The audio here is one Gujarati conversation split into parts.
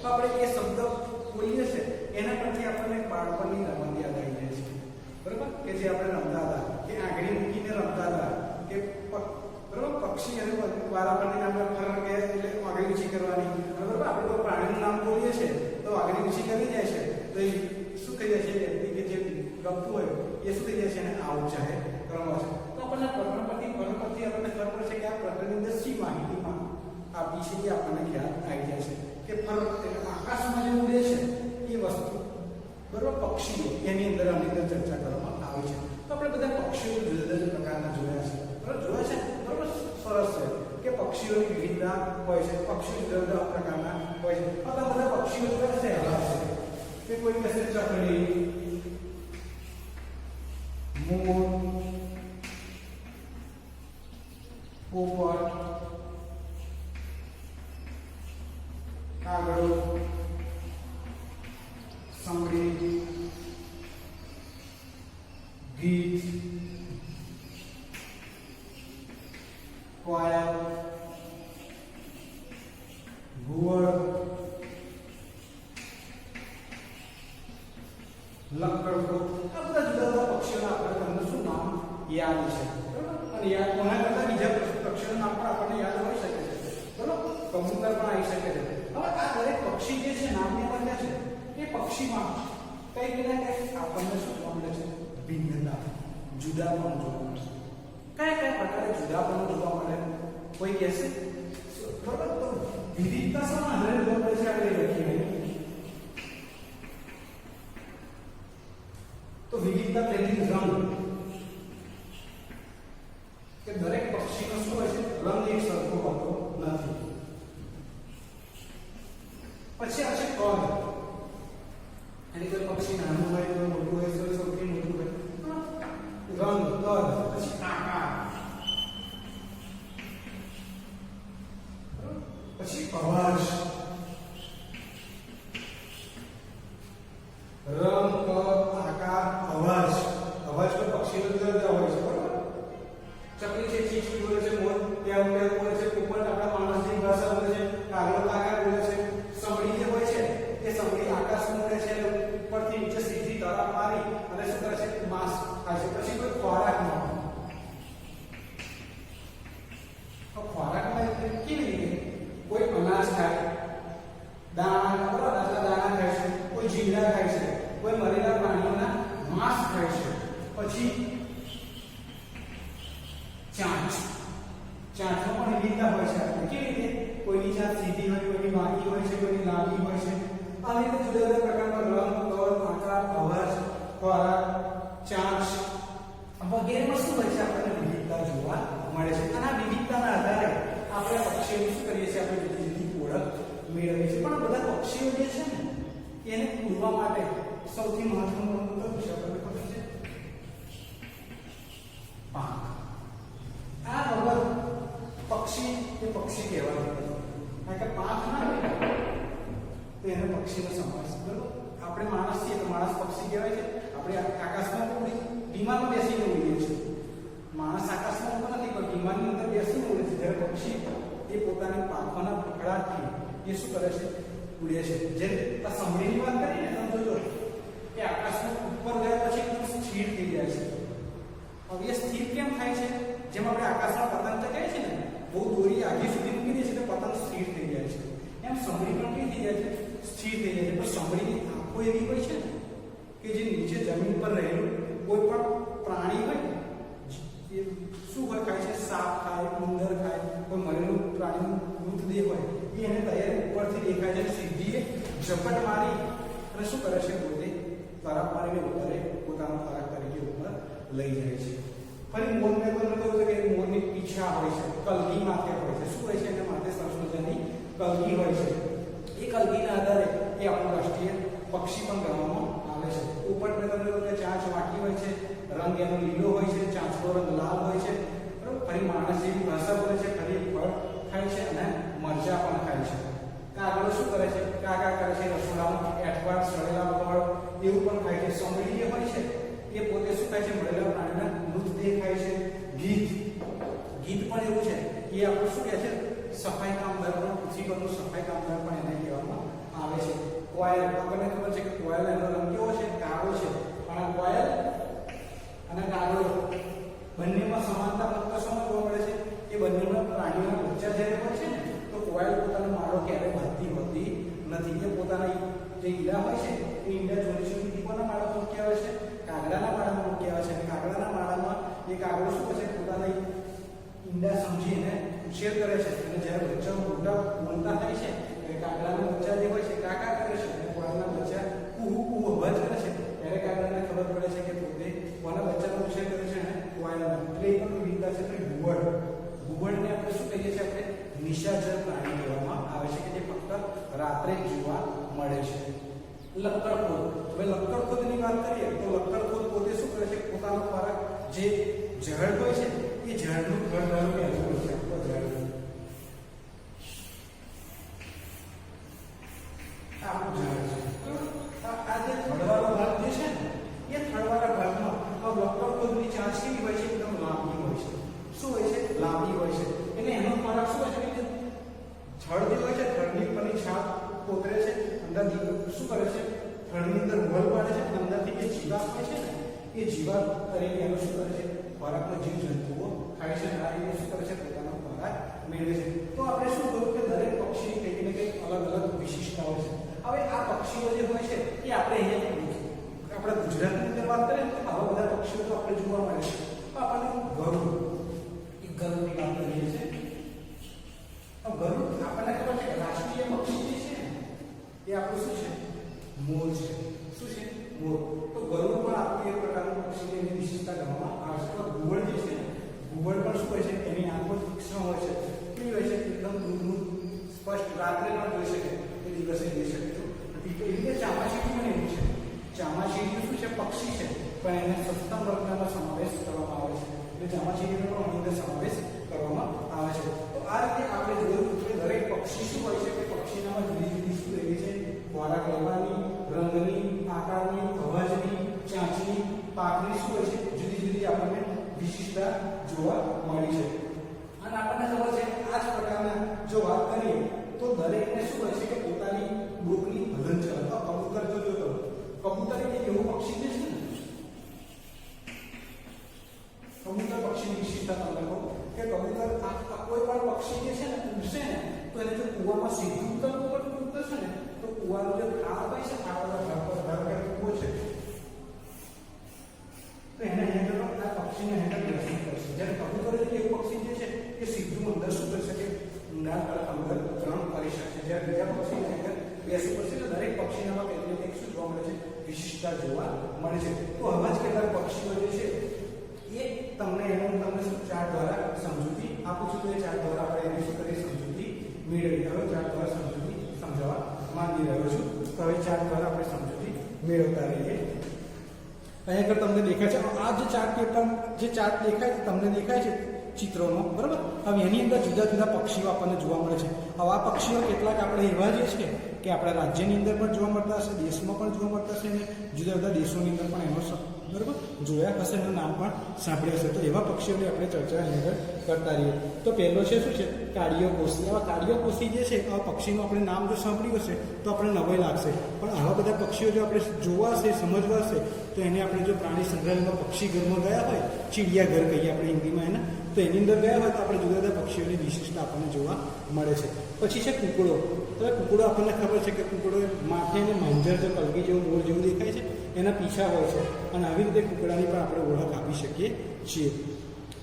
તો આપણે એ શબ્દ બોલીએ છે એના પરથી આપણને બાળપણની રમત યાદ આવી જાય છે, બરાબર, કે જે આપણે રમતા હતા, કે આંગળી મૂકીને રમતા હતા, કે બરાબર પક્ષી અને વારાફરતી નામ ફર કે એટલે આંગળી ઊંચી કરવાની, બરાબર. આપણે કોઈ પ્રાણીનું નામ બોલીએ છીએ તો આંગળી ઊંચી કરી જાય છે તો એ શું થઈ જાય છે, વ્યક્તિ કે જે ગમતું હોય એ શું થઈ જાય છે, એને આઉટ જાહેર કરવા છે. તો આપણને પ્રકરણ પરથી આપણને ખબર પડશે કે આ પ્રકરણની અંદર શી માહિતીમાં આપી છે એ આપણને ખ્યાલ આવી જાય છે કે ફરક એટલે આકાશમાં જે ઉડે છે એ વસ્તુ, બરાબર, પક્ષીઓ એની અંદર આની અંદર ચર્ચા કરવામાં આવે છે. તો આપણે બધા પક્ષીઓ જુદા જુદા પ્રકારના જોયા છે, બરાબર, જોયા છે, બરાબર. સરસ છે કે પક્ષીઓની વિવિધતા હોય છે, પક્ષીઓ જુદા જુદા પ્રકારના હોય છે. આપણા બધા પક્ષીઓ જોયા છે, એવા છે કે કોઈ કહેશે ચકલી, મોર, પોપટ, કાગડો, સમડી, ગીધ, કોયલ, ઘુવડ, લક્કડખોર, આ બધા જુદા જુદા પક્ષીઓના આપણે તમને શું નામ યાદ છે, બરાબર. અને યાદ કોના કરતા બીજા પક્ષીઓના નામ પણ આપણને યાદ હોઈ શકે છે, બરાબર, કબૂતર પણ આવી શકે છે. હવે આ દરેક પક્ષી જે છે નામની અંદર છે એ પક્ષીમાં કઈ ને કઈ આપણને શું જોવા મળે છે, ભિન્નતા, જુદાપણું જોવા મળે છે. કયા કયા પ્રકારે જુદાપણું જોવા મળે કોઈ કહેશે, બરાબર. તો વિવિધતા શાના આધારે જોવા મળે છે આપણે લખીએ તો વિવિધતા પહેલી રંગ, કે દરેક પક્ષીનો શું હોય છે, રંગ એક સરખો હોતો નથી. પછી આ છે કદ, એટલે કોઈ પક્ષી નાનું હોય તો મોટું હોય તો સૌથી મોટું હોય, રંગ, કદ, પછી આકાર, પછી અવાજ, રંગ, કદ, આકાર, અવાજ. અવાજ કોઈ પક્ષીનો જુદા જુદા હોય છે, બરાબર. ચકલી છે ચીચ બોલે છે, મોર ત્યાં બોલે છે, પોપટ આપણા માણસની ભાષા બોલે છે, કાગડો કાકા બોલે છે, સમડી જે હોય છે એ સમડી આકાશમાં ઉડે છે, ઉપરથી નીચે સીધી તરફ મારી અને શું કરે છે, માંસ ખાય છે. પછી કોઈ ખોરાકમાં, તો ખોરાકમાં એટલે કેવી રીતે, કોઈ અનાજ ખાય, દાણા, બરાબર, અનાજના દાણા ખાય છે, કોઈ જીવડા ખાય છે, કોઈ મરેલા પ્રાણીઓના માંસ ખાય છે. પછી ચાંચ, ચાંચમાં પણ વિવિધતા હોય છે. કેવી રીતે, કોઈની ચાંચ સીધી હોય, કોઈની વાંકી હોય છે, કોઈની લાંબી હોય છે. આવી રીતે જુદા જુદા પ્રકારના રંગ, કદ, આકાર, અવાજ, ખોરાક, ચાંચ વગેરેમાં શું હોય છે, આપણને વિવિધતા જોવા મળે છે. અને આ વિવિધતાના આધારે આપણે પક્ષીઓની શું કરીએ છીએ, આપણે જુદી જુદી ઓળખ મેળવીએ છીએ. પણ બધા પક્ષીઓ જે છે ને એને પૂરવા માટે સૌથી મહત્વનું કયું છે આપણને ખબર છે, પાંખ. આ વગર પક્ષી એ પક્ષી કહેવાય, કારણ કે પાંખ ના હોય તો એને પક્ષીનો સમાવેશ, બરોબર. આપણે માણસ છીએ તો માણસ પક્ષી કહેવાય છે. આપણે આકાશમાં ઉડી વિમાનમાં બેસીને ઉડીએ છીએ, માણસ આકાશમાં ઉડતો નથી પણ વિમાનની અંદર બેસીને ઉડે છે. જ્યારે પક્ષી એ પોતાની પાંખોના પકડાથી એ શું કરે છે, ઉડે છે. જેમ આ સમડીની વાત કરીએ ને, તમે જોજો કે આકાશમાં ઉપર ગયા પછી એકદમ સ્થિર થઈ જાય છે. હવે એ સ્થિર કેમ થાય છે, જેમ આપણે આકાશમાં પતંગ ચગાવીએ છીએ ને, બહુ દોરી આગી સુધી મૂકી દઈએ છીએ તો પતંગ સ્થિર થઈ જાય છે. એમ સમડી પણ કેવી થઈ જાય છે, સ્થિર થઈ જાય છે. પણ સમડીની આંખો એવી હોય છે ને કે જે નીચે જમીન પર રહેલું કોઈ પણ પ્રાણી હોય ને એ શું હોય, ખાય છે, સાપ ખાય, ઉંદર ખાય, કોઈ મરેલું પ્રાણીનું મૃતદેહ હોય એ એને તૈયાર ઉપરથી દેખાય છે, સીધી ઝપટ મારી અને શું કરે છે, પોતે તરફ મારીને ઉપર પોતાનો ખોરાક તરીકે ઉપર લઈ જાય છે. ફરી મોરને પણ કહ્યું કે મોરની પીછા હોય છે, કલગી માથે હોય છે. શું હોય છે, એના માથે સરસ મજાની કલગી હોય છે. એ કલગીના આધારે એ આપણું રાષ્ટ્રીય પક્ષી પણ ગણવામાં આવે છે. પોપટને તમને કહ્યું કે ચાંચ વાંકી હોય છે, રંગ એનો લીલો હોય છે, ચાંચનો રંગ લાલ હોય છે, બરાબર. ફરી માણસ જેવી ભાષા બોલે છે, ફરી ફળ ખાય છે અને મરચા પણ ખાય છે. કાગડો શું કરે છે, કાકા કરે છે, રસોડામાં એઠવાડ સળેલા ફળ એવું પણ ખાય છે. સમડી જે હોય છે એ પોતે શું ખાય છે, મરેલા પ્રાણીના મૃતદેહ ખાય છે. ગીધ પણ એવું છે, એ આપણે શું કહે છે, સફાઈ કામદાર, પૃથ્વી પરનું સફાઈ કામદાર પણ એને કહેવામાં આવે છે. કોયલ આપણને ખબર છે કે કોયલ એનો રંગ કેવો છે? કાળો છે. પણ આ કોયલ અને કાગડો બંનેમાં સમાનતા ફક્ત શું જોવા મળે છે કે બંનેના પ્રાણીઓના બચ્ચા જ્યારે હોય છે ને તો કોયલ પોતાનો માળો ક્યારે બાંધતી હોતી નથી. એ પોતાના જે ઈંડા હોય છે એ ઈંડા જોડી જોડી કોના માળામાં મૂકી આવે છે? કાગડાના માળામાં મૂકી આવે છે. અને કાગડાના માળામાં એ કાગડો શું કરે છે? પોતાના ઈંડા સમજીને ઉછેર કરે છે. અને જ્યારે બચ્ચાઓ મોટા થાય છે ત્યારે કાગડાના બચ્ચા જે હોય છે કાકા કરે છે અને કોયલના બચ્ચા કુહુ કુહુ અવાજ કરે છે. ત્યારે કાગડાને ખબર પડે છે કે પોતે કોના બચ્ચાનો ઉછેર કરે છે અને કોયલનો. એટલે એ પણ વિવિધતા છે. ઘુવડ, ઘુવડને આપણે શું કહીએ છીએ? આપણે નિશાચર પ્રાણી કહેવામાં આવે છે કે જે ફક્ત રાત્રે જોવા મળે છે. લક્કડખોદ, હવે લક્કડખોદની વાત કરીએ તો લક્કડખોદ પોતે શું કરે છે? પોતાનો ખોરાક જે ઝાડ હોય છે એ ઝાડનું ઘર ધારો કે હજુ છે આપણું ઝાડ છે. આ જે થડવાળો ભાગ જે છે ને એ થડવાળા ભાગમાં લક્કડખોદની ચાંચ કેવી હોય છે? એકદમ લાંબી હોય છે. શું હોય છે? લાંબી હોય છે. એટલે એનો ખોરાક શું હોય છે કે થડ જે હોય છે થડની ઉપરની છાપ કોતરે છે, અંદરથી શું કરે છે? થડની અંદર હોલ પાડે છે. અંદરથી જે જીવાત હોય છે ને એ જીવાત તરીકે એનો શું કરે છે? ખોરાકનો જીવજંતુઓ ખાય છે. આ રીતે શું કરે છે? પોતાનો ખોરાક મેળવે છે. તો આપણે શું કહ્યું કે દરેક પક્ષીની કંઈક ને કંઈક અલગ અલગ વિશિષ્ટતાઓ છે. હવે આ પક્ષીઓ જે હોય છે એ આપણે અહીંયા આપણા ગુજરાતની અંદર વાત કરીએ તો આવા બધા પક્ષીઓ તો આપણે જોવા મળે છે. આપણને ગરુડ, એ ગરુડની વાત કરીએ છીએ. ગરુડ આપણને ખબર છે કે રાષ્ટ્રીય પક્ષી જે છે એ આપણું શું છે? મોર છે. શું છે? મોર. તો ગરુડ પણ આપણું એક પ્રકારનું પક્ષી એની વિશેષતા ગણવામાં આવે છે. તો ઘુવડ જે છે ને ઘુવડ પણ શું હોય છે? એની આંખો તીક્ષ્ણ હોય છે. કેવી હોય છે? એકદમ દૂરનું સ્પષ્ટ રાત્રે પણ જોઈ શકે, એ દિવસે જોઈ શકે તો એ રીતે ચામાચીડી પણ એવું છે. ચામાચીડી શું છે? પક્ષી છે પણ એને સસ્તન વર્ગમાં સમાવેશ કરવામાં આવે છે. એટલે ચામાચીડીનો પણ આની અંદર સમાવેશ કરવામાં આવે છે. તો આ રીતે આપણે જોયું કે દરેક પક્ષી શું હોય છે કે પક્ષીનામાં જુદી જુદી શું રહેલી છે? ખોરાક લેવાની, રંગની, આકારની, અવાજની, ચાંચની, પાકની શું હોય છે? જુદી જુદી આપણને વિશિષ્ટતા જોવા મળી છે. અને આપણને ખબર છે આ જ પ્રકારના જો વાત કરીએ તો દરેકને શું હોય છે કે પોતાની ડોકની હલનચલન. કબૂતર જો જોતો, કબૂતર એક એવું પક્ષી છે ને, કબૂતર પક્ષીની વિશેષતા તમને કહું કે કબૂતર કોઈ પણ પક્ષી જે છે ને ઉડશે ને તો એને જો કુવામાં સીધું ઉતરશે ને તો કુવાનો જે ખાડ હોય છે ખાડવાળા ભાગ પર ધારો કે કૂવો છે તો એને હેન્ડલ આ પક્ષીને હેન્ડલ બેસવું પડશે. જ્યારે કબૂતર એવું પક્ષી જે છે એ સીધું અંદર શું કરી શકે? ઊંડા અંદર ઉતરણ કરી શકશે. જ્યારે બીજા પક્ષીને હેન્ડલ બેસવું પડશે. એટલે દરેક પક્ષીનામાં કંઈક ને કંઈક શું જોવા મળે છે? વિશિષ્ટતા જોવા મળે છે. તો આવા જ કેટલાક પક્ષીઓ જે છે એ તમને એનું તમને શું ચાર્ટ દ્વારા સમજૂતી આપું છું. તો એ ચાર્ટ દ્વારા આપણે એની શું કરીએ? સમજૂતી મેળવી. હવે ચાર્ટ દ્વારા સમજૂતી સમજાવવા માંગી રહ્યો છું. તો હવે ચાર્ટ દ્વારા આપણે સમજૂતી મેળવતા રહીએ. અહીંયા આગળ તમને દેખાય છે આ જે ચાર્ટ પેપર જે ચાર્ટ દેખાય છે તમને દેખાય છે ચિત્રોનો, બરાબર? હવે એની અંદર જુદા જુદા પક્ષીઓ આપણને જોવા મળે છે. હવે આ પક્ષીઓ કેટલાક આપણે એવા જે છે કે આપણા રાજ્યની અંદર પણ જોવા મળતા હશે, દેશમાં પણ જોવા મળતા હશે અને જુદા જુદા દેશોની અંદર પણ એનો બરાબર જોયા હશે, એનું નામ પણ સાંભળ્યું હશે. તો એવા પક્ષીઓની આપણે ચર્ચા અહીં આગળ કરતા રહીએ. તો પહેલો છે શું છે? કાળિયોકોસી. આવા કાળિયોકોસી જે છે આ પક્ષીનું આપણે નામ જો સાંભળ્યું હશે તો આપણે નવાઈ લાગશે. પણ આવા બધા પક્ષીઓ જો આપણે જોવા હશે, સમજવા હશે તો એને આપણે જો પ્રાણી સંગ્રહાલયમાં પક્ષી ઘરમાં ગયા હોય, ચિડિયાઘર કહીએ આપણે હિન્દીમાં એને, તો એની અંદર ગયા હોય તો આપણે જુદા જુદા પક્ષીઓની વિશેષતા આપણને જોવા મળે છે. પછી છે કુકડો. તો કુકડો આપણને ખબર છે કે કુકડો માથે અને માંજર જે કલગી જેવું મોર જેવું દેખાય છે એના પીછા હોય છે અને આવી રીતે કુકડાની પણ આપણે ઓળખ આપી શકીએ છીએ.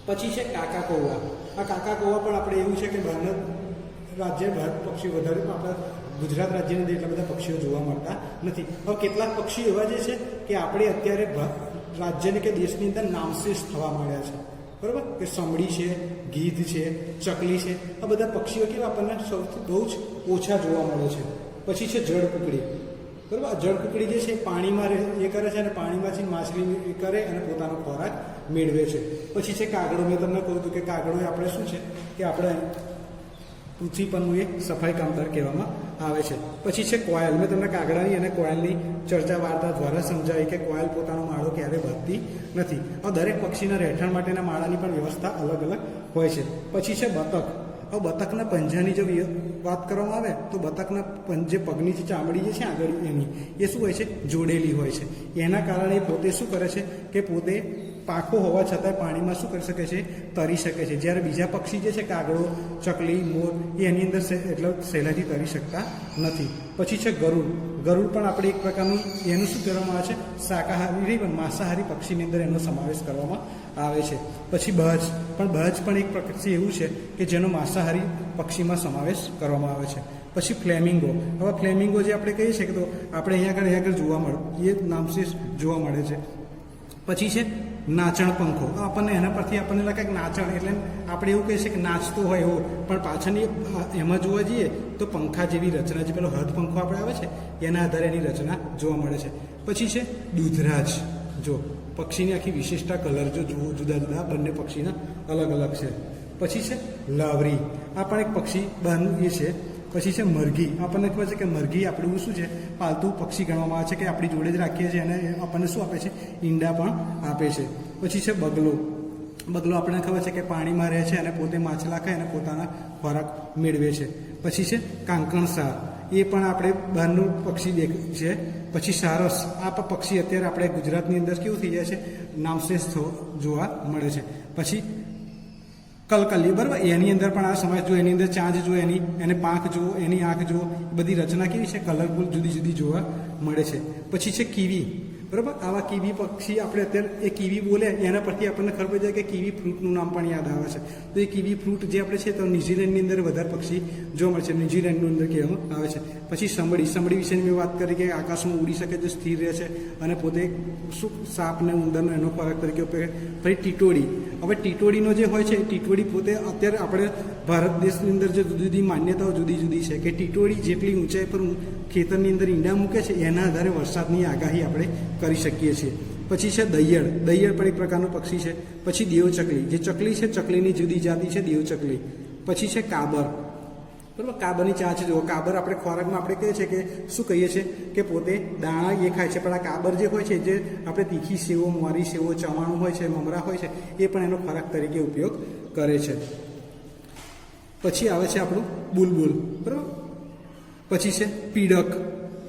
પછી છે કાકા કૌવા. આ કાકા કૌવા પણ આપણે એવું છે કે બહારના રાજ્ય બહાર પક્ષી વધારે પણ આપણા ગુજરાત રાજ્યની અંદર એટલા બધા પક્ષીઓ જોવા મળતા નથી. હવે કેટલાક પક્ષીઓ એવા જે છે કે આપણે અત્યારે રાજ્યની કે દેશની અંદર નામશેષ થવા માંડ્યા છે, બરાબર? કે સમડી છે, ગીધ છે, ચકલી છે, આ બધા પક્ષીઓ કેવા આપણને સૌથી બહુ જ ઓછા જોવા મળે છે. પછી છે જળકુકડી, બરાબર? આ જળકુકડી જે છે પાણીમાં એ કરે છે અને પાણીમાંથી માછલી એ કરે અને પોતાનો ખોરાક મેળવે છે. પછી છે કાગડો. મેં તમને કહ્યું હતું કે કાગડો એ આપણે શું છે કે આપણે પૃથ્વી પરનું એક સફાઈ કામદાર કહેવામાં આવે છે. પછી છે કોયલ. મેં તમને કાગડાની અને કોયલની ચર્ચા વાર્તા દ્વારા સમજાવી કે કોયલ પોતાનો માળો ક્યારેય બાંધતી નથી. આ દરેક પક્ષીના રહેઠાણ માટેના માળાની પણ વ્યવસ્થા અલગ અલગ હોય છે. પછી છે બતક. હવે બતકના પંજાની જો વાત કરવામાં આવે તો બતકના જે પગની જે ચામડી જે છે આગળ એની એ શું હોય છે, જોડેલી હોય છે. એના કારણે પોતે શું કરે છે કે પોતે પાંખો હોવા છતાં પાણીમાં શું કરી શકે છે, તરી શકે છે. જ્યારે બીજા પક્ષી જે છે, કાગડો, ચકલી, મોર, એ એની અંદર એટલે સહેલાઈથી તરી શકતા નથી. પછી છે ગરુડ. ગરુડ પણ આપણે એક પ્રકારનું એનું શું કરવામાં આવે છે, શાકાહારી પણ માંસાહારી પક્ષીની અંદર એનો સમાવેશ કરવામાં આવે છે. પછી બહજ. પણ બહજ પણ એક પક્ષી એવું છે કે જેનો માંસાહારી પક્ષીમાં સમાવેશ કરવામાં આવે છે. પછી ફ્લેમિંગો. હવે ફ્લેમિંગો જે આપણે કહીએ છીએ કે તો આપણે અહીંયા આગળ જોવા મળે, એ નામશેષ જોવા મળે છે. પછી છે નાચણ પંખો. આપણને એના પરથી આપણને લાગે કે નાચણ એટલે આપણે એવું કહીએ છીએ કે નાચતો હોય એવો, પણ પાછળની એમાં જોવા જઈએ તો પંખા જેવી રચના, જે પેલો હદ પંખો આપણે આવે છે એના આધારે એની રચના જોવા મળે છે. પછી છે દૂધરાજ. જો પક્ષીની આખી વિશેષતા, કલર જો જુઓ જુદા જુદા બંને પક્ષીના અલગ અલગ છે. પછી છે લાવરી. આ પણ એક પક્ષી બહારનું એ છે. પછી છે મરઘી. આપણને ખબર છે કે મરઘી આપણું શું છે, પાલતુ પક્ષી ગણવામાં આવે છે, કે આપણી જોડે જ રાખીએ છીએ અને આપણને શું આપે છે, ઈંડા પણ આપે છે. પછી છે બગલો. બગલો આપણને ખબર છે કે પાણીમાં રહે છે અને પોતે માછલા ખાય અને પોતાના ખોરાક મેળવે છે. પછી છે કાંકણસાર. એ પણ આપણે બહારનું પક્ષી છે. પછી સારસ. આ પક્ષી અત્યારે આપણે ગુજરાતની અંદર કેવું થઈ જાય છે, નામશેષ જોવા મળે છે. પછી કલકલી. બરાબર, એની અંદર પણ આ સમાજ જો, એની અંદર ચાંચ જો, એને પાંખ જુઓ, એની આંખ જુઓ, બધી રચના કેવી છે, કલરફુલ જુદી જુદી જોવા મળે છે. પછી છે કીવી. બરાબર, આવા કીવી પક્ષી આપણે અત્યારે એ કીવી બોલે એના પરથી આપણને ખબર પડી જાય કે કીવી ફ્રૂટનું નામ પણ યાદ આવે છે. તો એ કીવી ફ્રૂટ જે આપણે છે તો ન્યુઝીલેન્ડની અંદર વધારે પક્ષી જોવા મળે છે, ન્યુઝીલેન્ડની અંદર કહેવામાં આવે છે. પછી સમડી. સમડી વિશેની મેં વાત કરી કે આકાશમાં ઉડી શકે છે, સ્થિર રહે છે અને પોતે શું સાપને ઉંદરનો એનો ખોરાક તરીકે ઉપયોગ. પછી ટીટોડી. હવે ટીટોડીનો જે હોય છે, ટીટોડી પોતે અત્યારે આપણે ભારત દેશની અંદર જે જુદી જુદી માન્યતાઓ જુદી જુદી છે કે ટીટોડી જેટલી ઊંચાઈ પર ખેતરની અંદર ઈંડા મૂકે છે એના આધારે વરસાદની આગાહી આપણે કરી શકીએ છીએ. પછી છે દૈયળ. દૈયળ પણ એક પ્રકારનું પક્ષી છે. પછી દેવચકલી. જે ચકલી છે, ચકલીની જુદી જાતિ છે દેવચકલી. પછી છે કાબર. બરાબર, કાબરની ચાંચ જુઓ. કાબર આપણે ખોરાકમાં આપણે કહીએ છીએ કે શું કહીએ છીએ કે પોતે દાણા એ ખાય છે, પણ આ કાબર જે હોય છે, જે આપણે તીખી સેવો, મોરી સેવો, ચવાણું હોય છે, મમરા હોય છે, એ પણ એનો ખોરાક તરીકે ઉપયોગ કરે છે. પછી આવે છે આપણું બુલબુલ. બરાબર, પછી છે પીડક.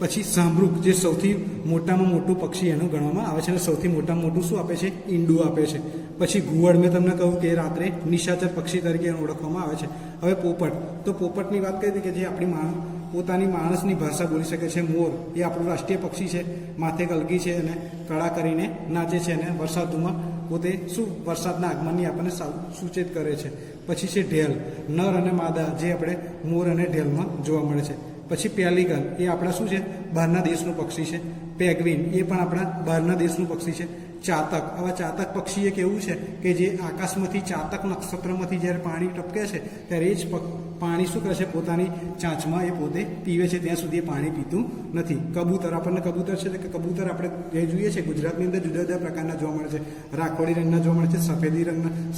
પછી સાંભરૂક, જે સૌથી મોટામાં મોટું પક્ષી એનું ગણવામાં આવે છે અને સૌથી મોટામાં મોટું શું આપે છે, ઈંડું આપે છે. પછી ઘુવડ. મેં તમને કહ્યું કે રાત્રે નિશાચર પક્ષી તરીકે ઓળખવામાં આવે છે. હવે પોપટ. તો પોપટની વાત કરી હતી કે જે આપણી પોતાની માણસની ભાષા બોલી શકે છે. મોર. એ આપણું રાષ્ટ્રીય પક્ષી છે, માથે કલગી છે અને કળા કરીને નાચે છે અને વરસાદમાં પોતે શું વરસાદના આગમનની આપણને સૂચિત કરે છે. પછી છે ઢેલ. નર અને માદા જે આપણે મોર અને ઢેલમાં જોવા મળે છે. પછી પેલિકન. એ આપણા શું છે, બહારના દેશનું પક્ષી છે. પેગ્વિન. એ પણ આપણા બહારના દેશનું પક્ષી છે. ચાતક. આવા ચાતક પક્ષી એક એવું છે કે જે આકાશમાંથી, ચાતક નક્ષત્રમાંથી જ્યારે પાણી ટપકે છે ત્યારે એ જ પાણી શું કરે છે, પોતાની ચાંચમાં એ પોતે પીવે છે, ત્યાં સુધી એ પાણી પીતું નથી. કબૂતર. આપણને કબૂતર છે કે કબૂતર આપણે જે જોઈએ છે ગુજરાતની અંદર જુદા જુદા પ્રકારના જોવા મળે છે. રાખોડી રંગના જોવા મળે છે,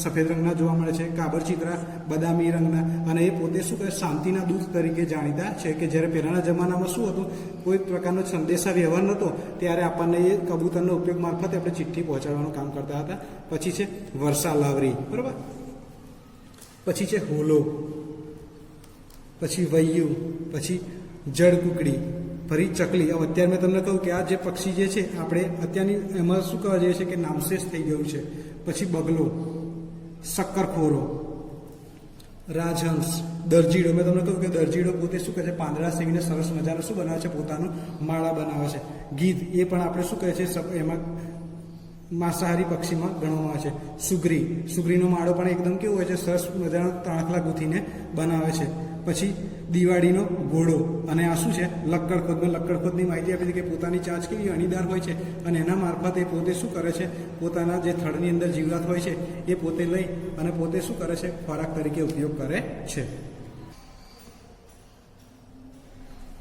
સફેદ રંગના જોવા મળે છે, કાબરચીતરા બદામી રંગના. અને એ પોતે શું કરે, શાંતિના દૂત તરીકે જાણીતા છે. કે જ્યારે પહેલાંના જમાનામાં શું હતું, કોઈ પ્રકારનો સંદેશા વ્યવહાર નહોતો, ત્યારે આપણને એ કબૂતરનો ઉપયોગ મારફતે આપણે ચિઠ્ઠી પહોંચાડવાનું કામ કરતા હતા. પછી છે વર્ષા લાવરી. બરાબર, પછી છે હોલો, પછી વૈયું, પછી જળકુકડી, ફરી ચકલી. હવે અત્યારે મેં તમને કહ્યું કે આ જે પક્ષી જે છે આપણે અત્યારની એમાં શું કહેવા જઈએ છે કે નામશેષ થઈ ગયું છે. પછી બગલો, શક્કરખોરો, રાજહંસ, દરજીડો. મેં તમને કહ્યું કે દરજીડો પોતે શું કહે છે, પાંદડા સીવીને સરસ મજાનો શું બનાવે છે, પોતાનો માળા બનાવે છે. ગીધ. એ પણ આપણે શું કહે છે, એમાં માંસાહારી પક્ષીમાં ગણવામાં આવે છે. સુગરી. સુગરીનો માળો પણ એકદમ કેવો હોય છે, સરસ મજાનો તાણખલા ગૂંથીને બનાવે છે. પછી દિવાળીનો ઘોડો. અને આ શું છે, લક્કડખોદમાં લક્કડખોદની માહિતી આપી હતી કે પોતાની ચાંચ કેવી અણીદાર હોય છે અને એના મારફતે પોતે શું કરે છે, પોતાના જે થડની અંદર જીવાત હોય છે એ પોતે લઈ અને પોતે શું કરે છે, ખોરાક તરીકે ઉપયોગ કરે છે.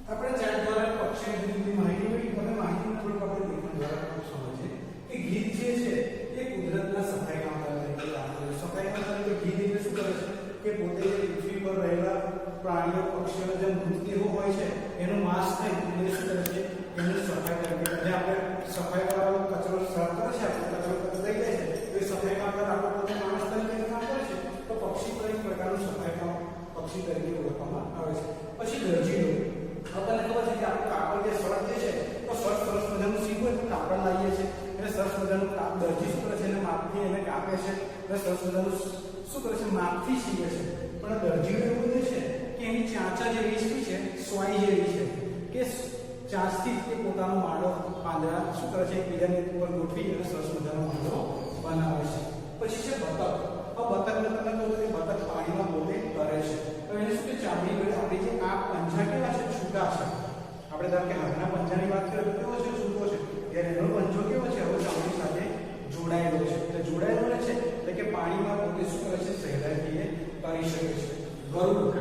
આપણે ચાંચ દ્વારા પક્ષીની માહિતી મળી, અને માહિતીને થોડુંક આપણે લેખન દ્વારા સમજીએ કે ગીધ જે છે એ કુદરતના સફાઈ કામદાર તરીકે કામ કરે છે. સફાઈ કામદાર તરીકે ગીધ એટલે શું કરે છે કે પોતે પૃથ્વી પર રહેલા પ્રાણીઓ, પક્ષીઓનો જે મૃતદેહો હોય છે એનો નાશ થાય એટલે શું કરે છે, એની સફાઈ તરીકે. જે આપણે સફાઈ વાળો કચરો સાફ કરે છે, આપણે કચરો થઈ જાય છે તો એ સફાઈ કામદાર આપણે પોતે માણસ તરીકે કામ કરે છે, તો પક્ષી પણ એક પ્રકારનું સફાઈ કામ દરજી શું કરે છે એને માપથી એને કાપે છે અને સરસ મજાનું શું કરે છે માપથી સીવે છે. પણ દરજીઓ એવું જે છે કે એની ચાંચા જેવી શું છે સ્વાઈ જેવી છે કે ચાંચથી એ પોતાનો માળો પાંદડા શું કરે છે એકબીજાની ઉપર ગોઠવી અને સરસ મજાનો માળો બનાવે છે. પછી છે બતક. આ બતકને તમે કહો કે બતક પાણીમાં પોતે તરે છે. તો એને શું કે ચામડી વડે આપણી જે આ પંજા કેવા છે છૂટા છે. આપણે ધારો કે હાથના પંજાની વાત કરીએ તો કેવો છે છૂટો છે. ત્યારે એનો પંજો કેવો છે હવે ચામડી સાથે જોડાયેલો છે. એટલે જોડાયેલો રહે છે એટલે કે પાણીમાં પોતે શું કરે છે સહેલાઈથી એ તરી શકે છે. ગરુડ.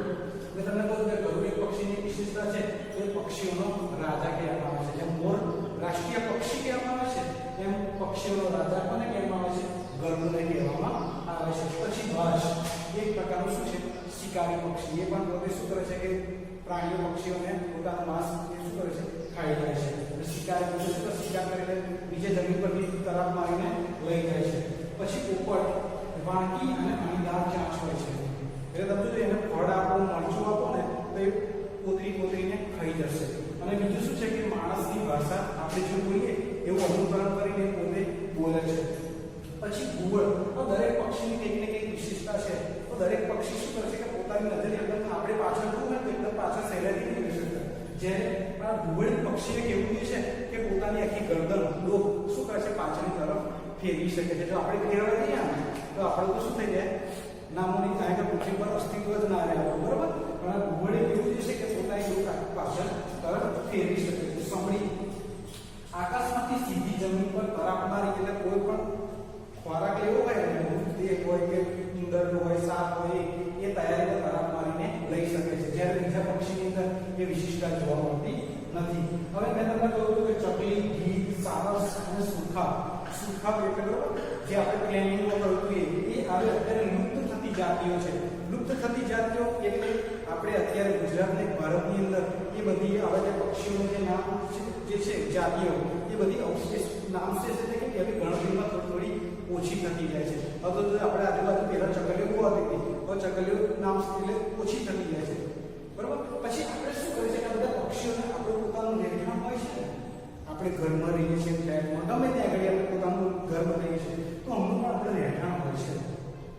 મેં તમને કહ્યું કે ગરુડ એક પક્ષીની વિશેષતા છે એ પક્ષીઓનો રાજા કહેવામાં આવે છે. જેમ મોર રાષ્ટ્રીય પક્ષી કહેવામાં આવે છે એમ પક્ષીઓનો રાજા કોને કહેવામાં આવે છે ગરુડને કહેવામાં આવે છે. પછી બાજ એક પ્રકારનું શું છે શિકારી પક્ષી. એ પણ પોતે શું કરે છે કે પ્રાણીઓ પક્ષીઓને પોતાનું માંસ એ શું કરે છે ખાઈ જાય છે. એટલે શિકારી પોતે શું શિકાર કરીને બીજે જમીન પરથી તરાપ મારીને લઈ જાય છે. પછી પોપટ વાંકી અને અણીદાર ચાંચ હોય છે. એટલે તમે જો એને ફળ આપો મરચું આપો ને તો એ કોતરીને ખાઈ જશે. અને બીજું શું છે કે માણસની ભાષા આપણે જે બોલીએ એવું અનુકરણ કરીને પોતે બોલે છે. પછી ઘુવડ. તો દરેક પક્ષીની કંઈક ને કંઈક વિશેષતા છે. તો દરેક પક્ષી શું કરે છે કે પોતાની નજરે એકદમ આપણે પાછળ જોવું ને તો એકદમ પાછળ સહેલાઈથી જોઈ શકે. જ્યારે આ ઘુવડ પક્ષીને કેવું છે કે પોતાની આખી ગરદન ડોક શું કરે છે પાછળની તરફ ફેરવી શકે છે. જો આપણે ફેરવા દઈએ તો આપણે તો શું થઈ જાય નામોની કારણ કે પૃથ્વી પર અસ્તિત્વ જ ના રહે. બરોબર. પણ આ ઘુવડે કેવું છે કે પોતાની ડોક પાછળ તરફ ફેરવી શકે છે. સમડી. આકાશમાંથી સીધી જમીન પર તરાપ મારી એટલે કોઈ પણ ખોરાક એવો હોય ને તે હોય કે ઉંદર હોય સાપ હોય એ તૈયારી તરાપ મારીને લઈ શકે છે. જ્યારે બીજા પક્ષીની અંદર એ વિશિષ્ટતા જોવા મળતી નથી. હવે મેં તમને કહ્યું કે ચકલી ગીધ સારસ અને સુરખા. સુરખા એટલે બરોબર જે આપણે પ્લેનિંગમાં કહ્યું એ હવે અત્યારે લુપ્ત થતી જાતિઓ છે. લુપ્ત થતી જાતિઓ એટલે આપણે અત્યારે ગુજરાતની ભારતની અંદર એ બધી આવા જે પક્ષીઓનું જે નામ જે છે જાતિઓ એ બધી અવશેષ નામ છે એટલે કે એવી ગણતરીમાં થોડી ઓછી થતી જાય છે. હવે તો આપણે આજુબાજુ પહેલા ચકલીઓ બહુ હતી હવે ચકલીઓ નામ એટલે ઓછી થતી જાય છે. બરોબર. પછી આપણે શું કરીએ છીએ કે બધા પક્ષીઓને આપણું પોતાનું રહેઠાણ હોય છે. આપણે ઘરમાં રહીએ છીએ ફ્લેટમાં ગમે ત્યાં આગળ આપણે પોતાનું ઘર બનાવીએ છીએ તો અમનું પણ આપણે રહેઠાણ હોય છે.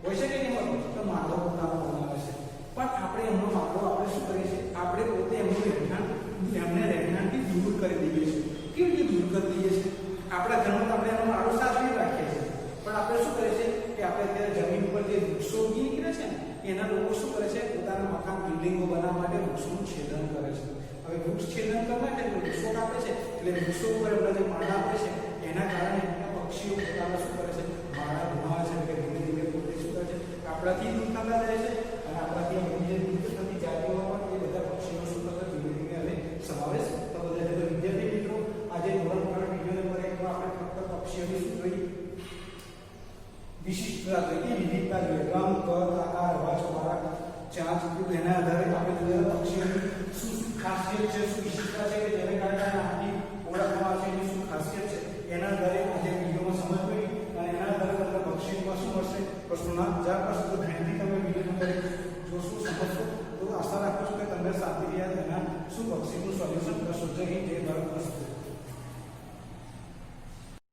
હોય છે કે નહીં હોતું? તો માળો પોતાનો બનાવે છે. પણ આપણે એમનો માળો આપણે શું કરીએ છીએ આપણે પોતે એમનું રહેઠાણ એમને રહેઠાણથી દૂર કરી દઈએ છીએ. કેવી રીતે દૂર કરી દઈએ છીએ? આપણા ઘરમાં આપણે એનો માળો સાચવી રાખીએ છીએ. પણ આપણે શું કરીએ છીએ કે આપણે અત્યારે જમીન ઉપર જે વૃક્ષો ઉગી નીકળે છે ને એના લોકો શું કરે છે પોતાના મકાન બિલ્ડિંગો બનાવવા માટે વૃક્ષોનું છેદન કરે છે. હવે વૃક્ષ છેદન કરવા એટલે વૃક્ષો કાપે છે એટલે વૃક્ષો ઉપર એમના જે માળા હોય છે એના કારણે પક્ષીઓ પોતાના શું કરે છે માળા ગુમાવે છે. એટલે ધીમે ધીમે પોતે શું કરે છે આપણાથી દૂર થતા જાય છે અને આપણાથી બધી જે લુપ્ત થતી જાતિઓમાં પણ એ બધા પક્ષીઓ શું કરે ધીમે ધીમે હવે સમાવેશ થતો જાય છે. તો વિદ્યાર્થી મિત્રો આજે ધોરણ 3 વિડિયો નંબર 1 માં આપણે ફક્ત પક્ષીઓની શું જોઈ વિશિષ્ટતા જોઈ વિવિધતા જોઈ રંગ કદ આકાર અવાજ ખોરાક ચાંચ એના આધારે આપણે જોયા પક્ષીઓની શું ખાસિયત છે શું વિશિષ્ટતા છે કે જેને કારણે આની ઓળખવામાં આવે છે એની શું ખાસિયત છે એના આધારે આજે વિડીયોમાં સમજ પડી અને એના આધારે તમને પક્ષીઓમાં શું મળશે પ્રશ્નોના જવાબ મળશે. તો ધ્યાનથી તમે વિડીયો નંબર 1 જોશો સમજશો તો આશા રાખું છું કે તમને શાંતિથી એના શું પક્ષીનું સોલ્યુશન કરશો. જય હિન્દ જય ભારત.